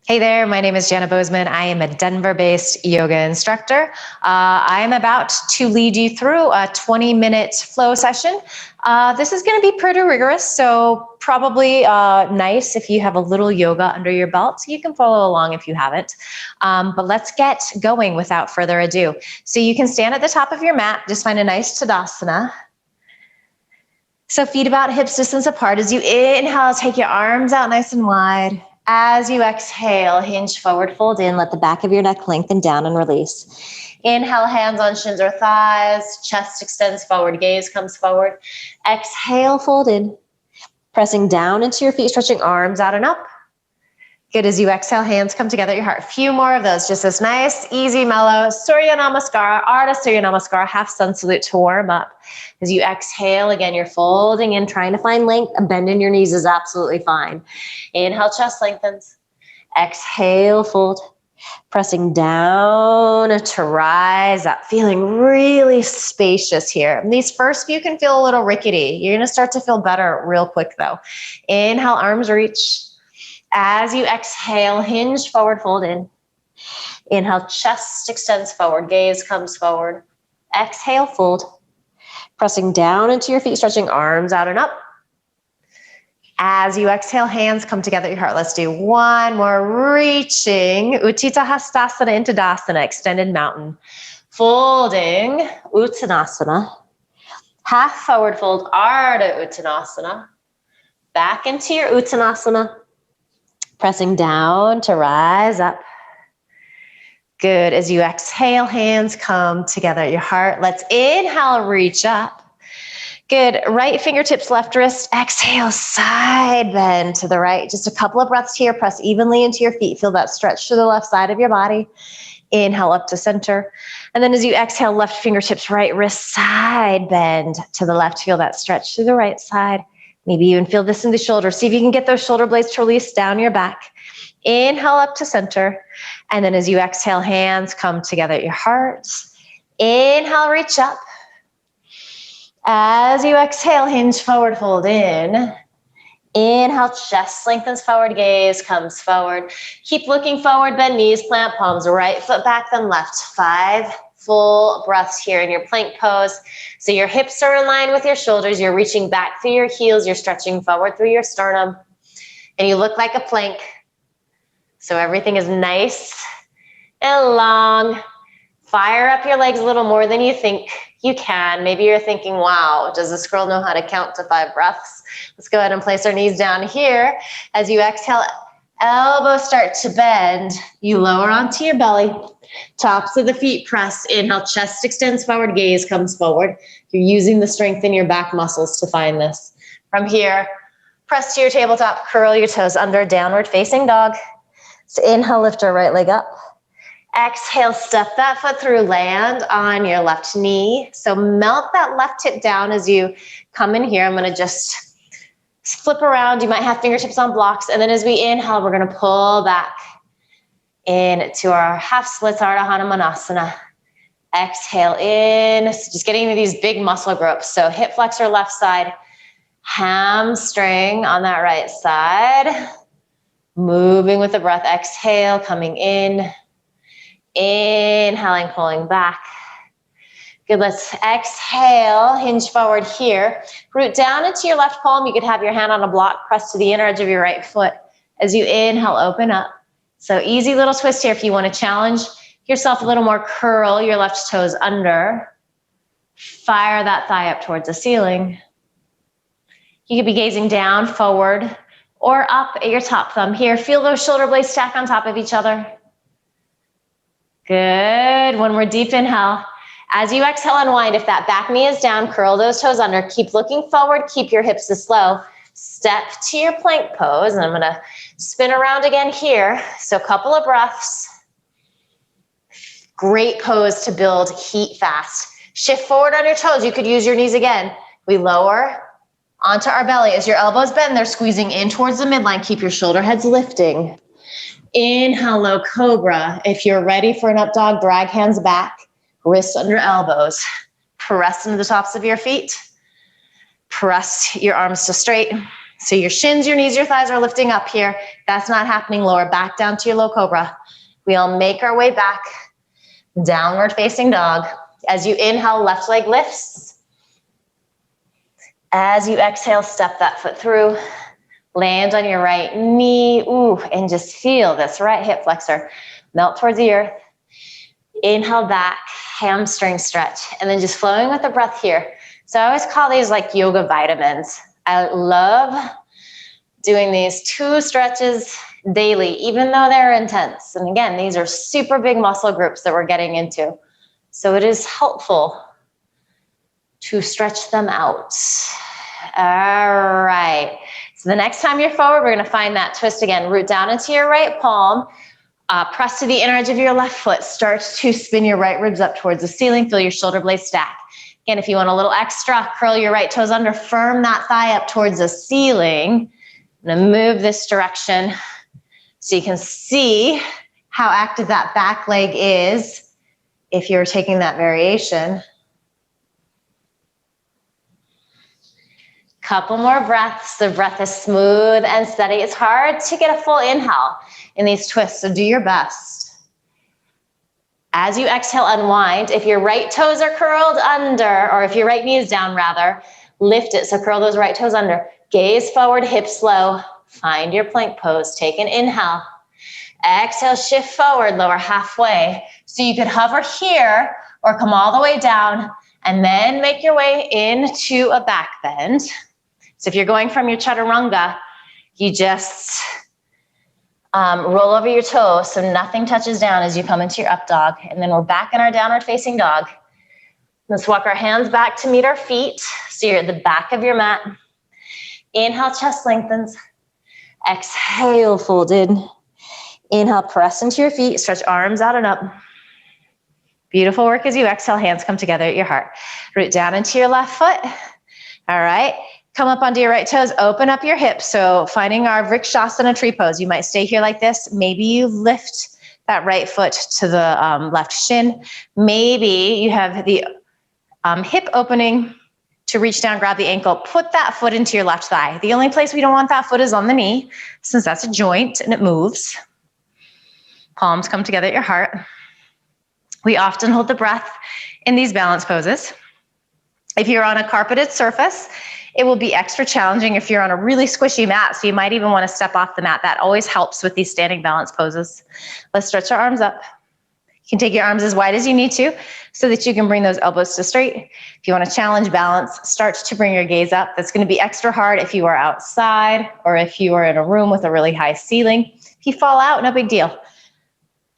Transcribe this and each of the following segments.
Hey there, my name is Jana Bozeman. I am a Denver-based yoga instructor. I am about to lead you through a 20-minute flow session. This is going to be pretty rigorous, so probably nice if you have a little yoga under your belt. You can follow along if you haven't. But let's get going without further ado. So you can stand at the top of your mat, just find a nice Tadasana. So feet about hips distance apart. As you inhale, take your arms out nice and wide. As you exhale, hinge forward, fold in, let the back of your neck lengthen down and release. Inhale, hands on shins or thighs, chest extends forward, gaze comes forward. Exhale, fold in, pressing down into your feet, stretching arms out and up. Good, as you exhale, hands come together at your heart. A few more of those, just this nice, easy, mellow Surya Namaskar, Ardha Surya Namaskar, half sun salute to warm up. As you exhale, again, you're folding in, trying to find length. A bend in your knees is absolutely fine. Inhale, chest lengthens. Exhale, fold. Pressing down to rise up, feeling really spacious here. And these first few can feel a little rickety. You're gonna start to feel better real quick though. Inhale, arms reach. As you exhale, hinge forward, fold in. Inhale, chest extends forward, gaze comes forward. Exhale, fold. Pressing down into your feet, stretching arms out and up. As you exhale, hands come together at your heart. Let's do one more, reaching. Utthita Hastasana into Dasana, extended mountain. Folding, Uttanasana. Half forward fold, Ardha Uttanasana. Back into your Uttanasana. Pressing down to rise up. Good, as you exhale, hands come together at your heart. Let's inhale, reach up. Good, right fingertips, left wrist. Exhale, side bend to the right. Just a couple of breaths here. Press evenly into your feet. Feel that stretch to the left side of your body. Inhale up to center. And then as you exhale, left fingertips, right wrist, side bend to the left. Feel that stretch to the right side. Maybe even feel this in the shoulder. See if you can get those shoulder blades to release down your back. Inhale up to center. And then as you exhale, hands come together at your heart. Inhale, reach up. As you exhale, hinge forward, fold in. Inhale, chest lengthens forward, gaze comes forward. Keep looking forward, bend knees, plant palms, right foot back, then left. 5 full breaths here in your plank pose. So your hips are in line with your shoulders. You're reaching back through your heels. You're stretching forward through your sternum. And you look like a plank. So everything is nice and long. Fire up your legs a little more than you think you can. Maybe you're thinking, wow, does this girl know how to count to 5 breaths? Let's go ahead and place our knees down here. As you exhale, elbows start to bend. You lower onto your belly. Tops of the feet press. Inhale, chest extends forward, gaze comes forward. You're using the strength in your back muscles to find this. From here, press to your tabletop, curl your toes under, downward facing dog. So inhale, lift your right leg up. Exhale, step that foot through, land on your left knee. So melt that left hip down as you come in here. I'm gonna just flip around. You might have fingertips on blocks. And then as we inhale, we're gonna pull back into our half splits, Ardha Hanumanasana. Exhale in, so just getting into these big muscle groups. So hip flexor left side, hamstring on that right side. Moving with the breath, exhale, coming in. Inhaling, pulling back. Good, let's exhale, hinge forward here. Root down into your left palm. You could have your hand on a block, press to the inner edge of your right foot. As you inhale, open up. So easy little twist here. If you want to challenge yourself a little more, curl your left toes under. Fire that thigh up towards the ceiling. You could be gazing down, forward, or up at your top thumb here. Feel those shoulder blades stack on top of each other. Good. One more deep inhale. As you exhale, unwind. If that back knee is down, curl those toes under. Keep looking forward. Keep your hips this low. Step to your plank pose. And I'm going to spin around again here. So a couple of breaths. Great pose to build heat fast. Shift forward on your toes. You could use your knees again. We lower onto our belly. As your elbows bend, they're squeezing in towards the midline. Keep your shoulder heads lifting. Inhale, low cobra. If you're ready for an up dog, drag hands back, wrists under elbows. Press into the tops of your feet. Press your arms to straight. So your shins, your knees, your thighs are lifting up here. That's not happening. Lower back down to your low cobra. We'll make our way back. Downward facing dog. As you inhale, left leg lifts. As you exhale, step that foot through. Land on your right knee. Ooh, and just feel this right hip flexor melt towards the earth. Inhale back, hamstring stretch, and then just flowing with the breath here. So I always call these like yoga vitamins. I love doing these 2 stretches daily, even though they're intense. And again, these are super big muscle groups that we're getting into. So it is helpful to stretch them out. All right. So the next time you're forward, we're going to find that twist again. Root down into your right palm. Press to the inner edge of your left foot. Start to spin your right ribs up towards the ceiling. Feel your shoulder blades stack. Again, if you want a little extra, curl your right toes under. Firm that thigh up towards the ceiling. I'm going to move this direction so you can see how active that back leg is if you're taking that variation. Couple more breaths. The breath is smooth and steady. It's hard to get a full inhale in these twists, so do your best. As you exhale, unwind. If your right toes are curled under, or if your right knee is down rather, lift it. So curl those right toes under. Gaze forward, hips low. Find your plank pose. Take an inhale. Exhale, shift forward, lower halfway. So you could hover here or come all the way down and then make your way into a back bend. So if you're going from your chaturanga, you just roll over your toes so nothing touches down as you come into your up dog. And then we're back in our downward facing dog. Let's walk our hands back to meet our feet. So you're at the back of your mat. Inhale, chest lengthens. Exhale, folded. Inhale, press into your feet. Stretch arms out and up. Beautiful work as you exhale. Hands come together at your heart. Root down into your left foot. All right. Come up onto your right toes, open up your hips. So finding our Vrikshasana tree pose, you might stay here like this. Maybe you lift that right foot to the left shin. Maybe you have the hip opening to reach down, grab the ankle, put that foot into your left thigh. The only place we don't want that foot is on the knee, since that's a joint and it moves. Palms come together at your heart. We often hold the breath in these balance poses. If you're on a carpeted surface, it will be extra challenging if you're on a really squishy mat, so you might even want to step off the mat. That always helps with these standing balance poses. Let's stretch our arms up. You can take your arms as wide as you need to so that you can bring those elbows to straight. If you want to challenge balance, start to bring your gaze up. That's going to be extra hard if you are outside or if you are in a room with a really high ceiling. If you fall out, no big deal.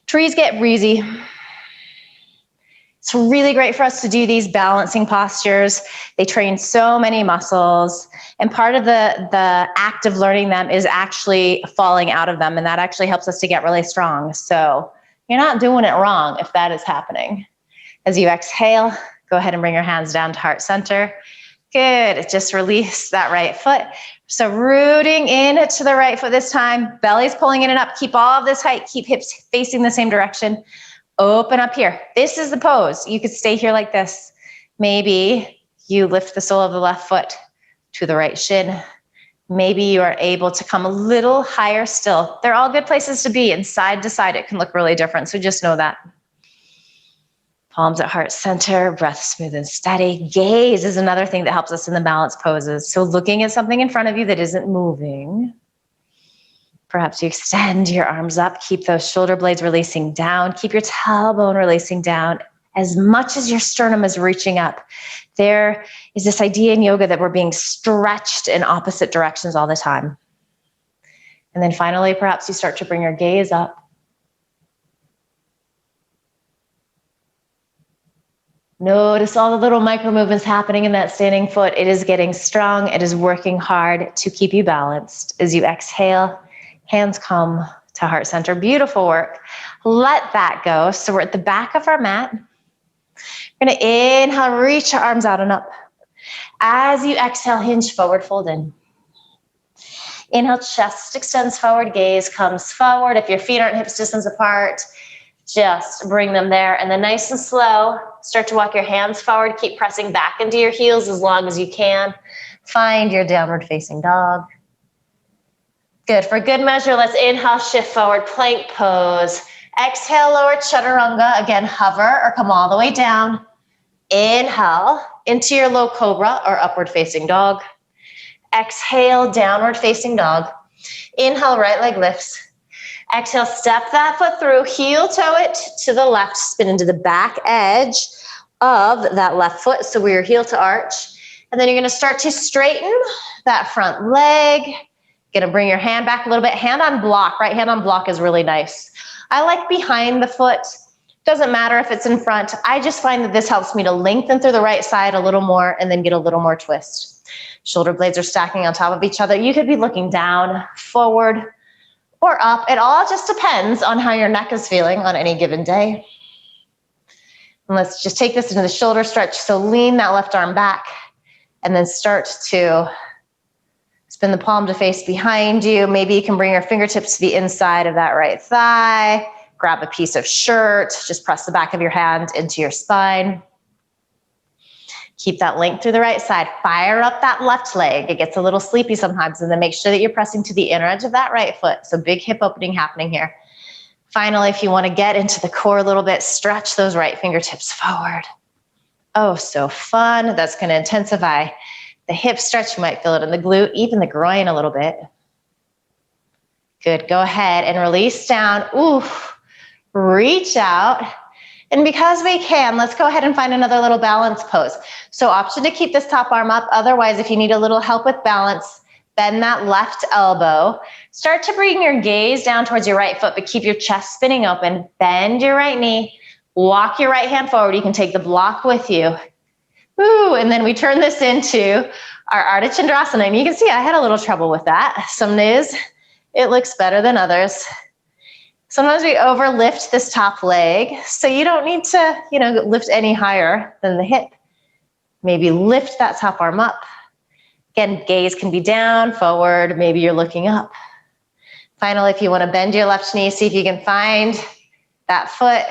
Trees get breezy. It's really great for us to do these balancing postures. They train so many muscles. And part of the act of learning them is actually falling out of them. And that actually helps us to get really strong. So you're not doing it wrong if that is happening. As you exhale, go ahead and bring your hands down to heart center. Good. Just release that right foot. So rooting in to the right foot this time. Belly's pulling in and up. Keep all of this height. Keep hips facing the same direction. Open up here. This is the pose. You could stay here like this. Maybe you lift the sole of the left foot to the right shin. Maybe you are able to come a little higher still. They're all good places to be, and side to side it can look really different, so just know that. Palms at heart center, breath smooth and steady. Gaze is another thing that helps us in the balance poses. So looking at something in front of you that isn't moving. Perhaps you extend your arms up, keep those shoulder blades releasing down, keep your tailbone releasing down as much as your sternum is reaching up. There is this idea in yoga that we're being stretched in opposite directions all the time. And then finally, perhaps you start to bring your gaze up. Notice all the little micro movements happening in that standing foot. It is getting strong. It is working hard to keep you balanced. As you exhale, hands come to heart center. Beautiful work. Let that go. So we're at the back of our mat. We're going to inhale, reach our arms out and up. As you exhale, hinge forward, fold in. Inhale, chest extends forward, gaze comes forward. If your feet aren't hips distance apart, just bring them there. And then nice and slow, start to walk your hands forward. Keep pressing back into your heels as long as you can. Find your downward facing dog. Good. For good measure, let's inhale, shift forward, plank pose. Exhale, lower chaturanga. Again, hover or come all the way down. Inhale into your low cobra or upward facing dog. Exhale, downward facing dog. Inhale, right leg lifts. Exhale, step that foot through, heel toe it to the left, spin into the back edge of that left foot. So we're heel to arch. And then you're gonna start to straighten that front leg. Gonna bring your hand back a little bit. Hand on block, right hand on block is really nice. I like behind the foot. Doesn't matter if it's in front. I just find that this helps me to lengthen through the right side a little more and then get a little more twist. Shoulder blades are stacking on top of each other. You could be looking down, forward, or up. It all just depends on how your neck is feeling on any given day. And let's just take this into the shoulder stretch. So lean that left arm back and then start to spin the palm to face behind you. Maybe you can bring your fingertips to the inside of that right thigh. Grab a piece of shirt. Just press the back of your hand into your spine. Keep that length through the right side. Fire up that left leg. It gets a little sleepy sometimes, and then make sure that you're pressing to the inner edge of that right foot. So big hip opening happening here. Finally, if you want to get into the core a little bit, stretch those right fingertips forward. Oh, so fun. That's going to intensify the hip stretch. You might feel it in the glute, even the groin a little bit. Good. Go ahead and release down. Ooh, reach out. And because we can, let's go ahead and find another little balance pose. So option to keep this top arm up. Otherwise, if you need a little help with balance, bend that left elbow. Start to bring your gaze down towards your right foot, but keep your chest spinning open. Bend your right knee. Walk your right hand forward. You can take the block with you. Woo, and then we turn this into our Ardha Chandrasana. And you can see I had a little trouble with that. Some days it looks better than others. Sometimes we overlift this top leg, so you don't need to, lift any higher than the hip. Maybe lift that top arm up. Again, gaze can be down, forward, maybe you're looking up. Finally, if you want to bend your left knee, see if you can find that foot.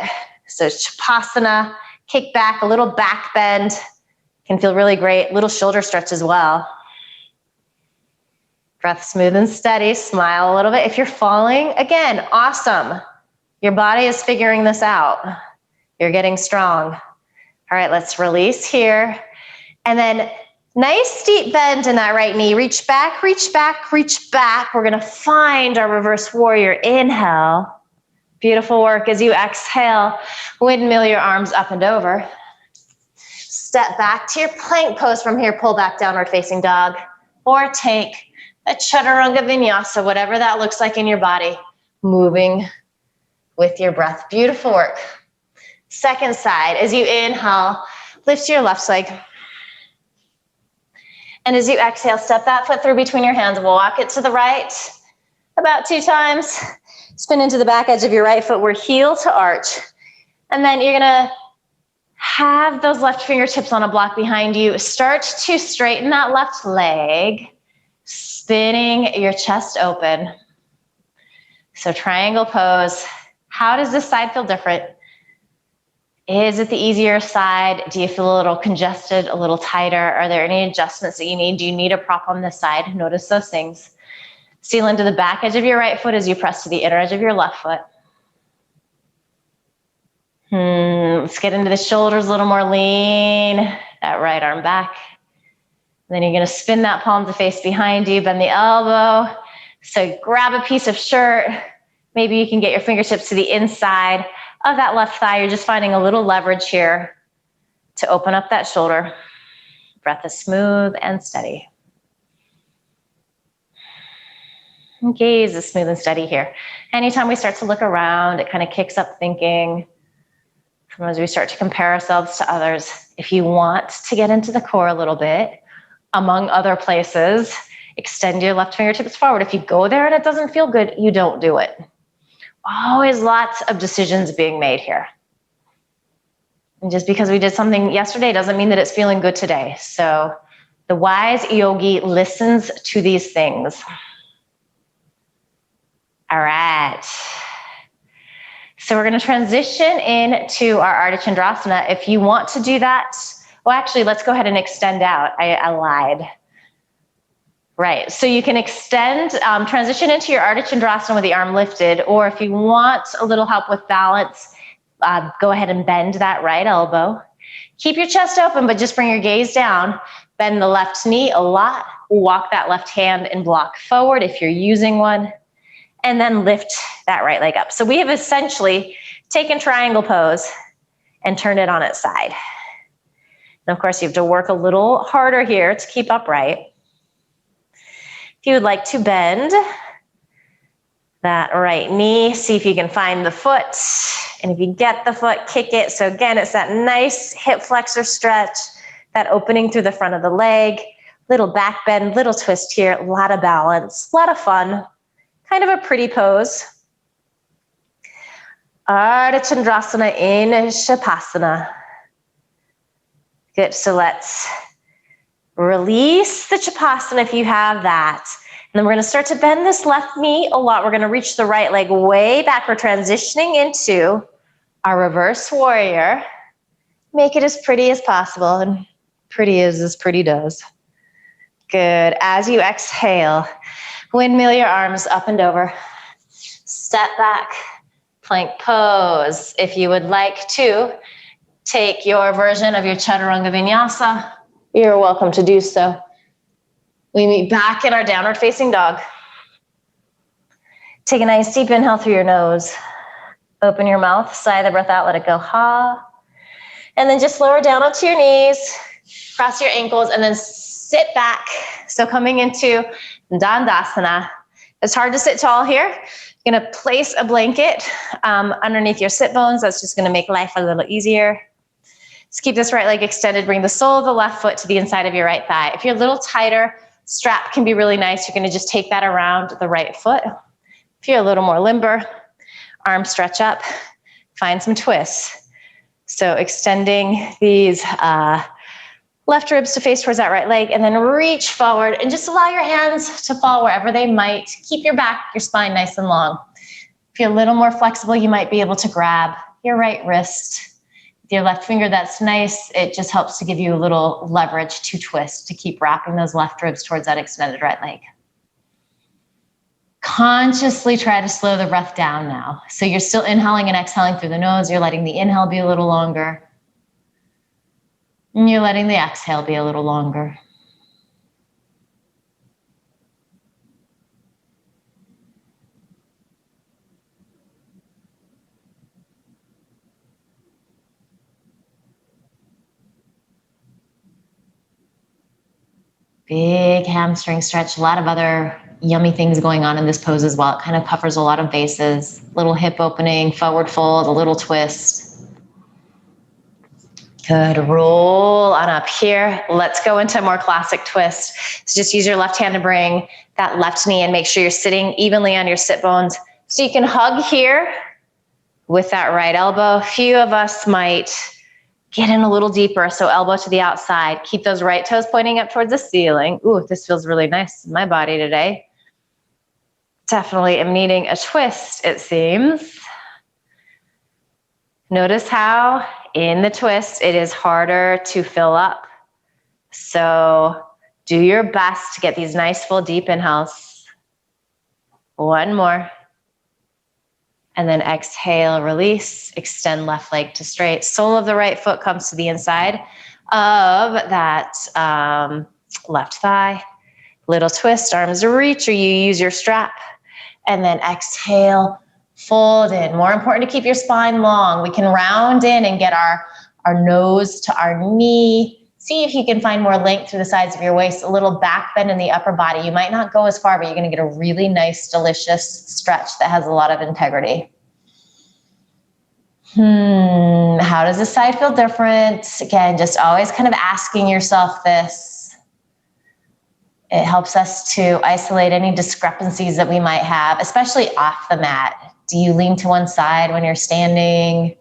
So Shavasana, kick back, a little back bend. Can feel really great. Little shoulder stretch as well. Breath smooth and steady. Smile a little bit. If you're falling, again, awesome. Your body is figuring this out. You're getting strong. All right, let's release here. And then nice deep bend in that right knee. Reach back, reach back, reach back. We're going to find our reverse warrior. Inhale. Beautiful work. As you exhale, windmill your arms up and over. Step back to your plank pose. From here, pull back, downward facing dog. Or take a chaturanga vinyasa, whatever that looks like in your body, moving with your breath. Beautiful work. Second side, as you inhale, lift your left leg. And as you exhale, step that foot through between your hands. Walk it to the right about 2 times. Spin into the back edge of your right foot. We're heel to arch. And then you're gonna have those left fingertips on a block behind you. Start to straighten that left leg. Spinning your chest open. So triangle pose. How does this side feel different? Is it the easier side? Do you feel a little congested, a little tighter? Are there any adjustments that you need? Do you need a prop on this side? Notice those things. Seal into the back edge of your right foot as you press to the inner edge of your left foot. Let's get into the shoulders a little more. Lean that right arm back. Then you're going to spin that palm to face behind you, bend the elbow. So grab a piece of shirt. Maybe you can get your fingertips to the inside of that left thigh. You're just finding a little leverage here to open up that shoulder. Breath is smooth and steady. Gaze is smooth and steady here. Anytime we start to look around, it kind of kicks up thinking. As we start to compare ourselves to others, if you want to get into the core a little bit, among other places, extend your left fingertips forward. If you go there and it doesn't feel good, you don't do it. Always lots of decisions being made here. And just because we did something yesterday doesn't mean that it's feeling good today. So the wise yogi listens to these things. All right. So we're going to transition into our Ardha Chandrasana. If you want to do that, well, actually, let's go ahead and extend out. I lied. Right, so you can extend, transition into your Ardha Chandrasana with the arm lifted, or if you want a little help with balance, go ahead and bend that right elbow. Keep your chest open, but just bring your gaze down. Bend the left knee a lot. Walk that left hand and block forward if you're using one, and then lift that right leg up. So we have essentially taken triangle pose and turned it on its side. And of course, you have to work a little harder here to keep upright. If you would like to bend that right knee, see if you can find the foot. And if you get the foot, kick it. So again, it's that nice hip flexor stretch, that opening through the front of the leg, little back bend, little twist here, a lot of balance, a lot of fun, kind of a pretty pose. Ardha Chandrasana in Shavasana. Good, so let's release the Shavasana if you have that. And then we're gonna start to bend this left knee a lot. We're gonna reach the right leg way back. We're transitioning into our reverse warrior. Make it as pretty as possible, and pretty is as pretty does. Good, as you exhale, windmill your arms up and over. Step back, plank pose. If you would like to take your version of your Chaturanga Vinyasa, you're welcome to do so. We meet back in our downward facing dog. Take a nice deep inhale through your nose. Open your mouth, sigh the breath out, let it go, ha. And then just lower down onto your knees, cross your ankles, and then sit back. So coming into Dandasana. It's hard to sit tall here. You're gonna place a blanket underneath your sit bones. That's just gonna make life a little easier. Just keep this right leg extended. Bring the sole of the left foot to the inside of your right thigh. If you're a little tighter, strap can be really nice. You're gonna just take that around the right foot. If you're a little more limber, arms stretch up, find some twists. So extending these left ribs to face towards that right leg, and then reach forward and just allow your hands to fall wherever they might. Keep your back, your spine nice and long. If you're a little more flexible, you might be able to grab your right wrist. With your left finger, that's nice. It just helps to give you a little leverage to twist, to keep wrapping those left ribs towards that extended right leg. Consciously try to slow the breath down now. So you're still inhaling and exhaling through the nose. You're letting the inhale be a little longer. And you're letting the exhale be a little longer. Big hamstring stretch, a lot of other yummy things going on in this pose as well. It kind of covers a lot of bases. Little hip opening, forward fold, a little twist. Good, roll on up here. Let's go into a more classic twist. So just use your left hand to bring that left knee and make sure you're sitting evenly on your sit bones. So you can hug here with that right elbow. A few of us might get in a little deeper, so elbow to the outside. Keep those right toes pointing up towards the ceiling. Ooh, this feels really nice in my body today. Definitely am needing a twist, it seems. Notice how in the twist, it is harder to fill up. So do your best to get these nice full deep inhales. One more. And then exhale, release, extend left leg to straight. Sole of the right foot comes to the inside of that left thigh. Little twist, arms to reach, or you use your strap. And then exhale, fold in. More important to keep your spine long. We can round in and get our nose to our knee. See if you can find more length through the sides of your waist, a little back bend in the upper body. You might not go as far, but you're gonna get a really nice, delicious stretch that has a lot of integrity. How does this side feel different? Again, just always kind of asking yourself this. It helps us to isolate any discrepancies that we might have, especially off the mat. Do you lean to one side when you're standing?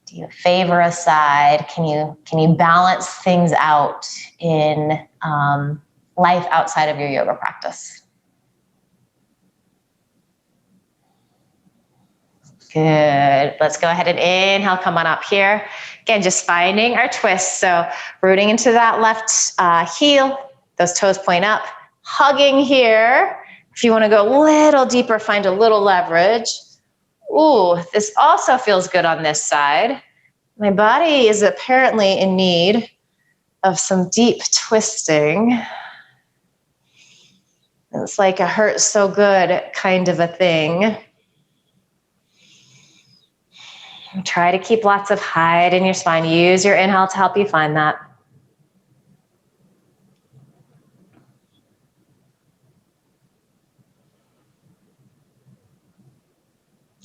Do you favor a side? Can you balance things out in life outside of your yoga practice? Good. Let's go ahead and inhale, come on up here. Again, just finding our twist. So rooting into that left heel. Those toes point up, hugging here. If you want to go a little deeper, find a little leverage. Ooh, this also feels good on this side. My body is apparently in need of some deep twisting. It's like a hurt so good kind of a thing. Try to keep lots of height in your spine. Use your inhale to help you find that.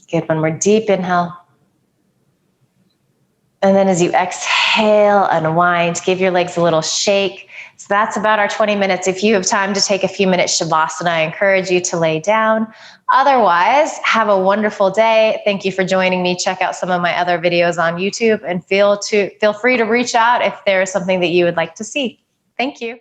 Good, one more deep inhale. And then as you exhale, unwind, give your legs a little shake. So that's about our 20 minutes. If you have time to take a few minutes Shavasana, I encourage you to lay down. Otherwise, have a wonderful day. Thank you for joining me. Check out some of my other videos on YouTube and feel free to reach out if there is something that you would like to see. Thank you.